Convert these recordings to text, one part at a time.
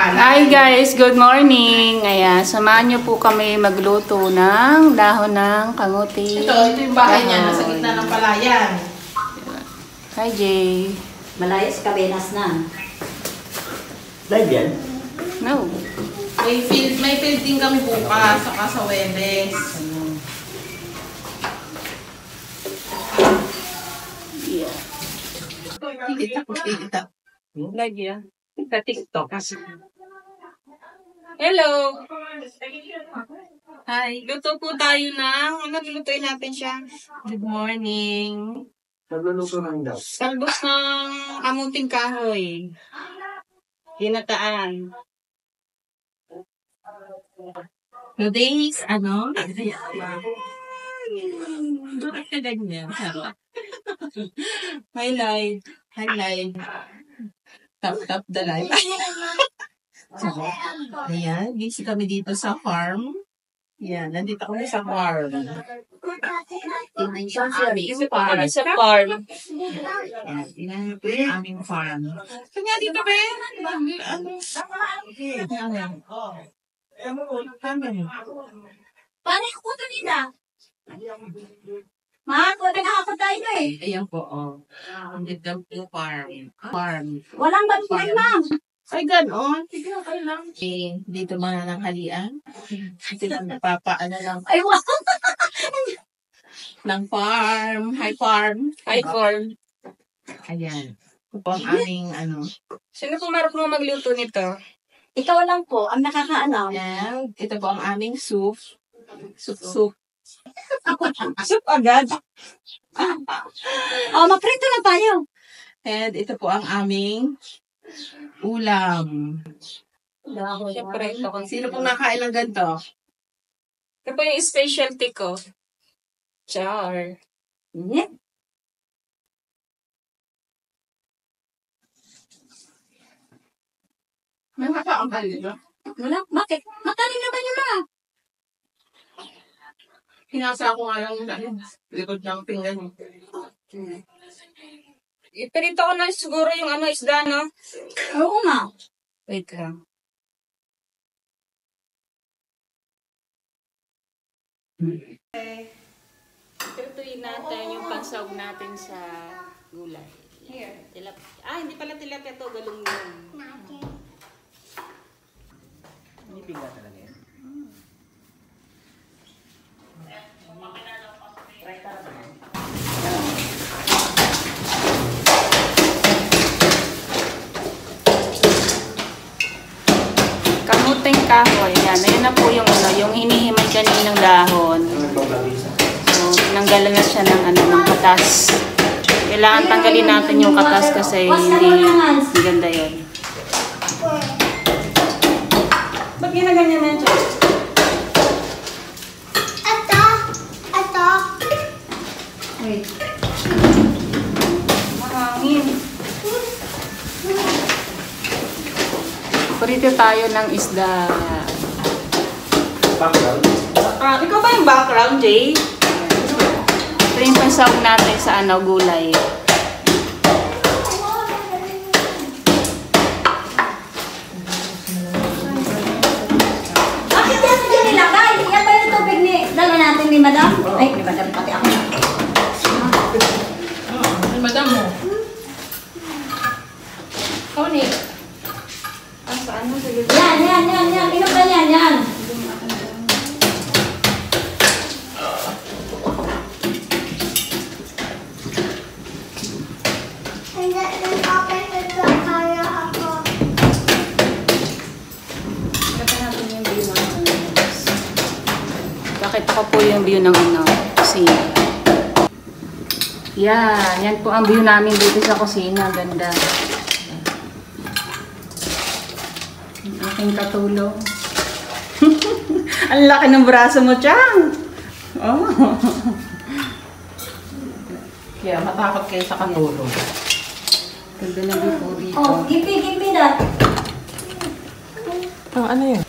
pangalan. Hi guys, good morning. Ayan, samahan niyo po kami magluto ng dahon ng kamuti. Ito yung bahay niya, nasa gitna ng palayan. Hi Jay. Malayas, Cabenas na. Live yan? No. May field din kami bukas, saka sa Webes. Yeah. Kita. Lagi yan. Sa TikTok. Hello. Hi. Luto po tayo ng, lulutuin natin siya. Good morning. Nagluluto ng daw. Talbos ng kamuting kahoy. Ginataan. Today's, bakit ka ganyan? Highlight. Tap the light. Ayan, busy kami dito sa farm. Yan, nandito kami sa farm. Tingnan sa farm. Yan, tingnan po yung aming farm. Kanya dito ba eh? Paano ko ito nila? Mahal ko, pinakakot tayo eh. Ayan po, oh. Nandito po farm. Walang bantuan, ma'am. Ay, ganon. Sige, okay lang. Eh, dito mga nanghalian. Sila napapaano lang. Ay, wow. Ng farm. Hi, farm. Ayan. Ito po ang aming, Sino po marunong magluto nito? Ikaw lang po, ang nakakaalam. And ito po ang aming soup. Soup agad. Oh, maprito na tayo. And ito po ang aming ulam. Siyempre, ito. Sino pong nakain ng ganito? Ito po yung specialty ko. Char. Yeah. May mata ang dito. Wala, bakit? Matalim na ba niyo, ma? Hinasa ko nga lang likod ng pinggan niya. Iperito ko na siguro yung isda, no? Oo nga. Wait lang. Iperituin natin yung pansawag natin sa gulay. Here. Hindi pala tilapia to, galunggong. Hindi pinggan talaga yan. Kamuting kahoy. Yan. Ayun na po yung hinihimay kaninang dahon. So, tinanggalan na siya ng katas. Kailangan tanggalin natin yung katas kasi hindi ganda yun. Ba't ginaganyan na siya? Ito. Wait. Mahangin. Purito tayo ng isda. Background? Ikaw ba yung background, Jay? Ito yung pansawag natin sa gulay. Bakit yan hindi nilagay? Yan ba yung tubig dala natin ni madam? Ay, ni madam pati ako. Ay, madam mo. Ikaw ni. Saan mo? Sige. Yan. Inom ka yan. Bakit ako po yung view ng kusina. Yan po ang view namin dito sa kusina. Ganda. Ang aking katulong. Ang laki ng braso mo, Chang! Oh. Kaya matakot kayo sa katulong. Ganda na view po dito. Oh, gipi dat. Ano yun?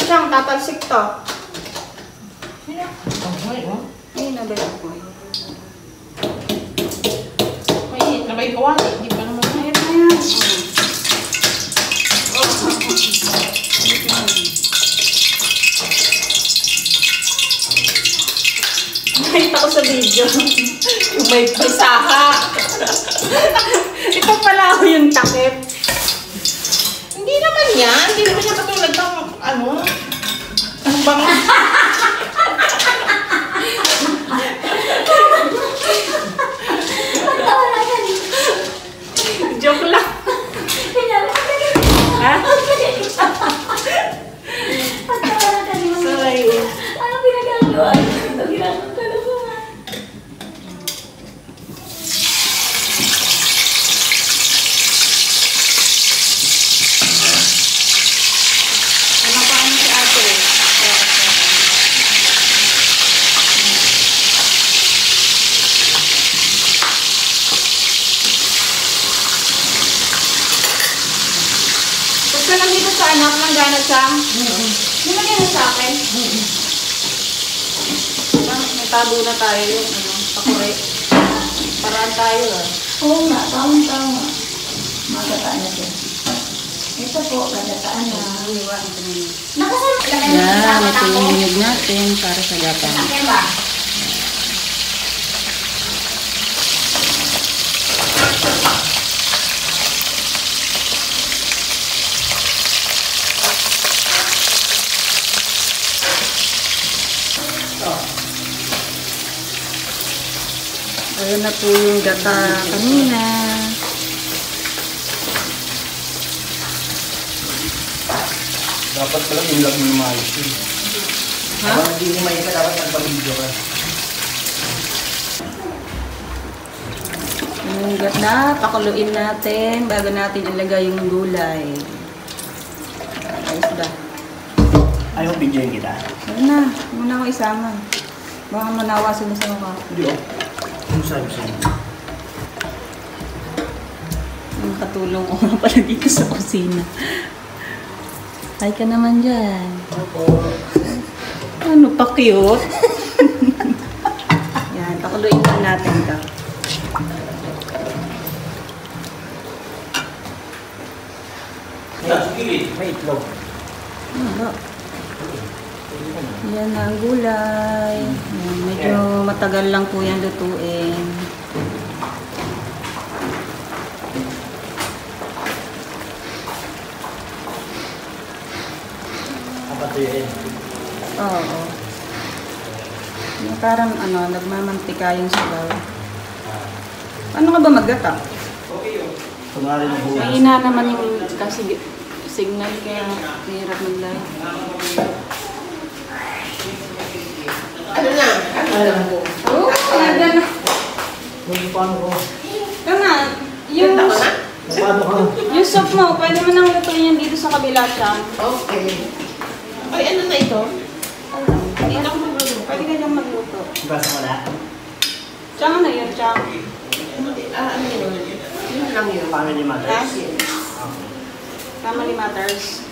Chang, tatalsik to. Ay, nabalik ko. may nabay gawa. Hindi pa naman. Ayan na yan. nakita ko sa video. Yung may saka. Ito pala ako yung takip. Hindi naman yan. Hindi naman yan katulad ng ano. Ang bang... Joke lang. Ha? Sorry. Ano pinagagawa? Ano ginagawa? Ano pa ano si ate? Basta lang dito sa anak ng gana siyang. Hindi mo yan sa akin. May tabo na tayo yung ano, pakure. Paraan tayo ah. Oo nga, tama. Magataan na siya. Ito po, magataan na. Nakasal. Yan, ito yung hinog natin para sa gapang. Nakasal ba? Ayan na po yung gata kanina. Dapat pala yung lang yung maayos yun. Ha? Kung hindi mo makita, dapat nagpa-video ka. Yung gata, pakuluin natin bago natin ilagay yung gulay. Ayos ba? Ayaw videoin kita. Ayun na, muna ko isama. Baka manawasan na sa mukha. Hindi oh. Ano sabi sa'yo? Yung katulong ko nga pala dito sa kusina. Hi ka naman dyan. Opo. Ano pa cute? Yan, pakuluin lang natin ito. May itlog. Ano? Yan na ang gulay. Yan, medyo matagal lang po yan lutuin. Kapatuyin. Oo. Yung parang ano, nagmamantika yung sabaw. Paano ka ba maggata? Kunwari na buhay. Mahina naman yung kasi signal kaya mahirap mag-live. Ano na? Oo, nada na. Paano ko? Tama, yung, Ganda ko na? Paano ka? yung soup mo, pwede mo nang lutuin yan dito sa kabila siya. Okay. Ay, ano na ito? Hindi na ako magluluto. Pwede ka dyan magluto. Basta ko na. Tsaka na yun, tsaka. Ano yun? Yun lang yun. Family Ha? matters. Family matters.